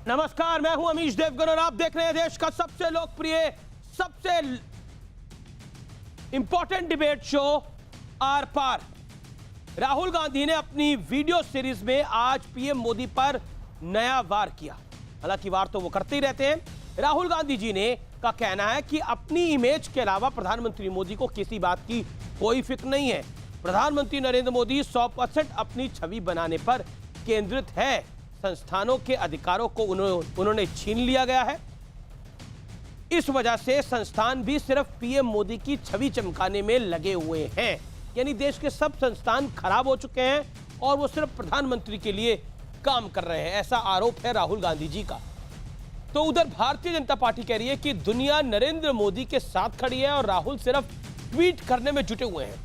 नमस्कार, मैं हूं अमीश देवगन और आप देख रहे हैं देश का सबसे लोकप्रिय, सबसे इंपॉर्टेंट डिबेट शो आर पार। राहुल गांधी ने अपनी वीडियो सीरीज में आज पीएम मोदी पर नया वार किया। हालांकि वार तो वो करते ही रहते हैं। राहुल गांधी जी ने का कहना है कि अपनी इमेज के अलावा प्रधानमंत्री मोदी को किसी बात की कोई फिक्र नहीं है। प्रधानमंत्री नरेंद्र मोदी 100% अपनी छवि बनाने पर केंद्रित है। संस्थानों के अधिकारों को उन्होंने छीन लिया गया है। इस वजह से संस्थान भी सिर्फ पीएम मोदी की छवि चमकाने में लगे हुए हैं। यानी देश के सब संस्थान खराब हो चुके हैं और वो सिर्फ प्रधानमंत्री के लिए काम कर रहे हैं, ऐसा आरोप है राहुल गांधी जी का। तो उधर भारतीय जनता पार्टी कह रही है कि दुनिया नरेंद्र मोदी के साथ खड़ी है और राहुल सिर्फ ट्वीट करने में जुटे हुए हैं।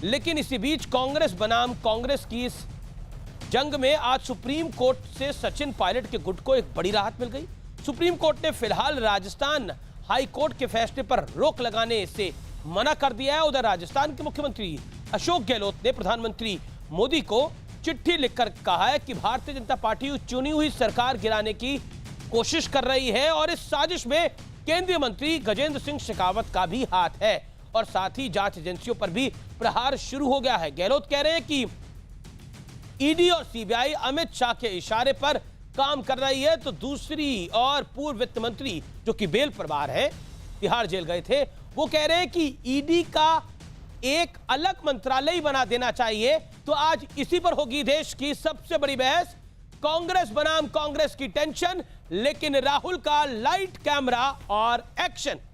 लेकिन इसी बीच कांग्रेस बनाम कांग्रेस की इस जंग में आज सुप्रीम कोर्ट से सचिन पायलट के गुट को एक बड़ी राहत मिल गई। सुप्रीम कोर्ट ने फिलहाल राजस्थान हाई कोर्ट के फैसले पर रोक लगाने से मना कर दिया है। उधर राजस्थान के मुख्यमंत्री अशोक गहलोत ने प्रधानमंत्री मोदी को चिट्ठी लिखकर कहा है कि भारतीय जनता पार्टी चुनी हुई सरकार गिराने की कोशिश कर रही है और इस साजिश में केंद्रीय मंत्री गजेंद्र सिंह शेखावत का भी हाथ है और साथ ही जांच एजेंसियों पर भी प्रहार शुरू हो गया है। गहलोत कह रहे हैं कि ईडी और सीबीआई अमित शाह के इशारे पर काम कर रही है, तो दूसरी और पूर्व वित्त मंत्री जो कि बेल पर बाहर है, तिहाड़ जेल गए थे, वो कह रहे हैं कि ईडी का एक अलग मंत्रालय ही बना देना चाहिए। तो आज इसी पर होगी देश की सबसे बड़ी बहस। कांग्रेस बनाम कांग्रेस की टेंशन, लेकिन राहुल का लाइट कैमरा और एक्शन।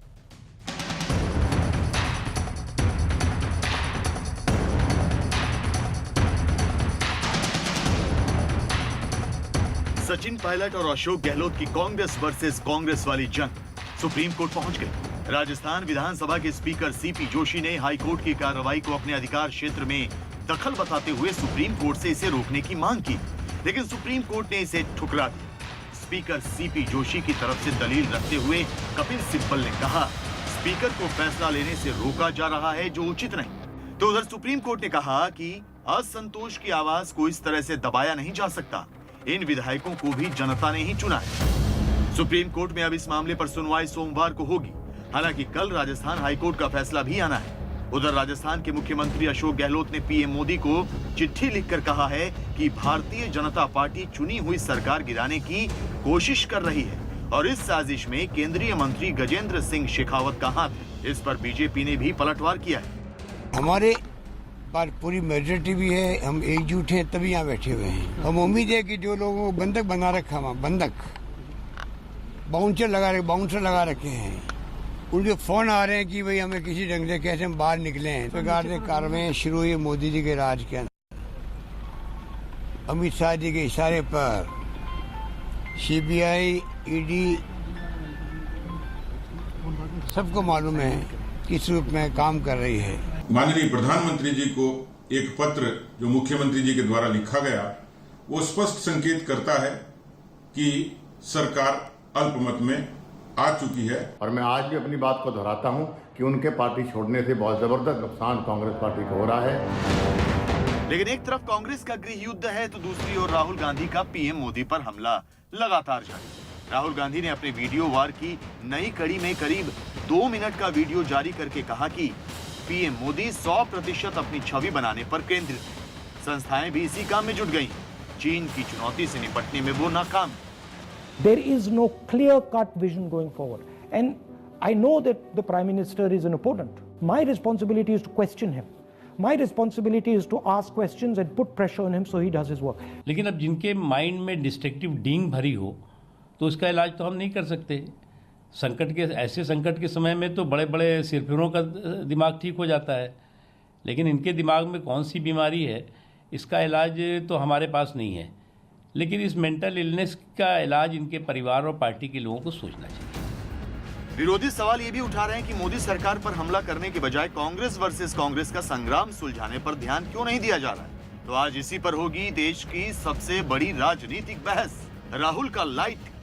सचिन पायलट और अशोक गहलोत की कांग्रेस वर्सेस कांग्रेस वाली जंग सुप्रीम कोर्ट पहुंच गई। राजस्थान विधानसभा के स्पीकर सीपी जोशी ने हाई कोर्ट की कार्रवाई को अपने अधिकार क्षेत्र में दखल बताते हुए सुप्रीम कोर्ट से इसे रोकने की मांग की, लेकिन सुप्रीम कोर्ट ने इसे ठुकरा दिया। स्पीकर सीपी जोशी की तरफ से दलील रखते हुए कपिल सिब्बल ने कहा, स्पीकर को फैसला लेने से रोका जा रहा है जो उचित नहीं। तो उधर सुप्रीम कोर्ट ने कहा कि असंतोष की आवाज को इस तरह से दबाया नहीं जा सकता। इन विधायकों को भी जनता ने ही चुना है। सुप्रीम कोर्ट में अब इस मामले पर सुनवाई सोमवार को होगी। हालांकि कल राजस्थान हाईकोर्ट का फैसला भी आना है। उधर राजस्थान के मुख्यमंत्री अशोक गहलोत ने पीएम मोदी को चिट्ठी लिखकर कहा है कि भारतीय जनता पार्टी चुनी हुई सरकार गिराने की कोशिश कर रही है और इस साजिश में केंद्रीय मंत्री गजेंद्र सिंह शेखावत का हाथ है। इस पर बीजेपी ने भी पलटवार किया है। हमारे पर पूरी मेजोरिटी भी है, हम एकजुट हैं तभी यहाँ बैठे हुए हैं। हम उम्मीद है कि जो लोगों को बंधक बना रखा, बंधक बाउंसर लगा रखे हैं, उनके फोन आ रहे हैं कि भाई हमें किसी ढंग से कैसे हम बाहर निकले हैं। सरकार से कार्रवाई शुरू हुई मोदी जी के राज के अंदर। अमित शाह जी के इशारे पर सीबीआई, ईडी सबको मालूम है किस रूप में काम कर रही है। माननीय प्रधानमंत्री जी को एक पत्र जो मुख्यमंत्री जी के द्वारा लिखा गया, वो स्पष्ट संकेत करता है कि सरकार अल्पमत में आ चुकी है। और मैं आज भी अपनी बात को दोहराता हूं कि उनके पार्टी छोड़ने से बहुत जबरदस्त नुकसान कांग्रेस पार्टी को हो रहा है। लेकिन एक तरफ कांग्रेस का गृह युद्ध है तो दूसरी ओर राहुल गांधी का पीएम मोदी पर हमला लगातार जारी। राहुल गांधी ने अपने वीडियो वार की नई कड़ी में करीब 2 मिनट का वीडियो जारी करके कहा कि पीएम मोदी 100% अपनी छवि बनाने पर केंद्रित। संस्थाएं भी इसी काम में जुट गई। चीन की चुनौती से निपटने में वो नाकाम। There is no clear-cut vision going forward, and I know that the Prime Minister is an opponent. My responsibility is to question him. My responsibility is to ask questions and put pressure on him so he does his work. लेकिन अब जिनके mind में destructive डींग भरी हो तो उसका इलाज तो हम नहीं कर सकते। ऐसे संकट के समय में तो बड़े बड़े सिरफिरों का दिमाग ठीक हो जाता है, लेकिन इनके दिमाग में कौन सी बीमारी है इसका इलाज तो हमारे पास नहीं है। लेकिन इस मेंटल इलनेस का इलाज इनके परिवार और पार्टी के लोगों को सोचना चाहिए। विरोधी सवाल ये भी उठा रहे हैं कि मोदी सरकार पर हमला करने के बजाय कांग्रेस वर्सेस कांग्रेस का संग्राम सुलझाने पर ध्यान क्यों नहीं दिया जा रहा है। तो आज इसी पर होगी देश की सबसे बड़ी राजनीतिक बहस। राहुल का लाइट